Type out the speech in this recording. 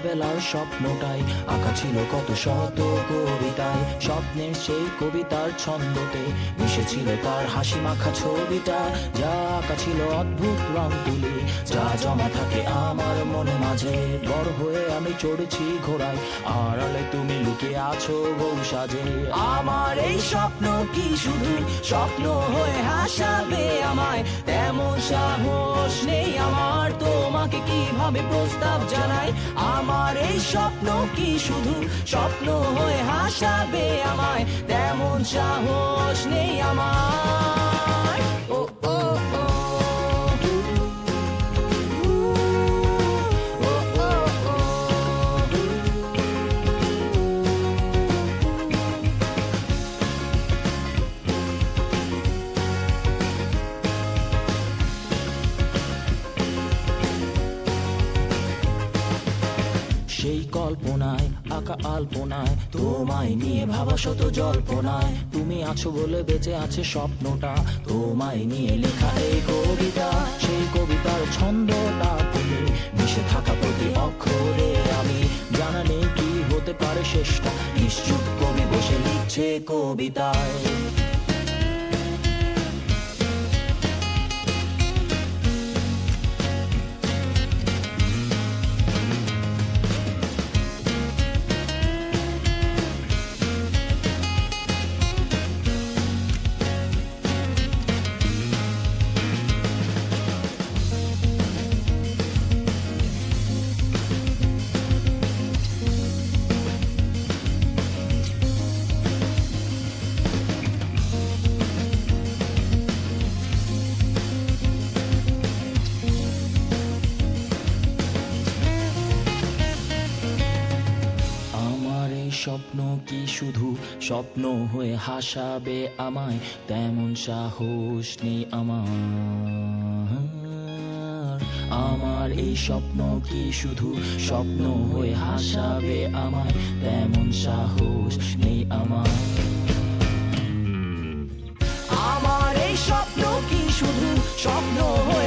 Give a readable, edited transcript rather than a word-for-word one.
ছোটবেলার স্বপ্নটাই আঁকা ছিল কত শত কবিতায়। স্বপ্নের সেই কবিতার ছন্দতে মিশেছিল তার হাসি মাখা ছবিটা, যা আঁকা ছিল অদ্ভুত রং তুলি, যা জমা থাকে আমার মন মাঝে। বড় হয়ে আমি চড়েছি ঘোড়ায়, আড়ালে তুমি লুকিয়ে আছো বউ সাজে। আমার এই স্বপ্ন কি শুধু স্বপ্ন হয়ে হাসাবে আমায়, তেমন সাহস নেই আমার তোমাকে কিভাবে প্রস্তাব জানাই। আমার এই স্বপ্ন কি শুধু স্বপ্ন হয়ে হাসাবে আমায়, তেমন সাহস নেই আমার। ও ও ও সেই কল্পনায় আঁকা আলপনায় তোমায় নিয়ে ভাবা শত জল্পনায়, তুমি আছো বলে বেঁচে আছে স্বপ্নটা, তোমায় নিয়ে লেখা এই কবিতা। সেই কবিতার ছন্দটা তুমি মিশে থাকা প্রতি অক্ষরে আমি, জানা নেই কি হতে পারে শেষটা, নিশ্চুপ কবি বসে লিখছে কবিতায়। স্বপ্ন কি শুধু স্বপ্ন হয়ে হাসাবে আমায়, তেমন সাহস নেই আমার। আমার এই স্বপ্ন কি শুধু স্বপ্ন হয়ে হাসাবে আমায়, তেমন সাহস নেই আমার। আমার এই স্বপ্ন কি শুধু স্বপ্ন হয়ে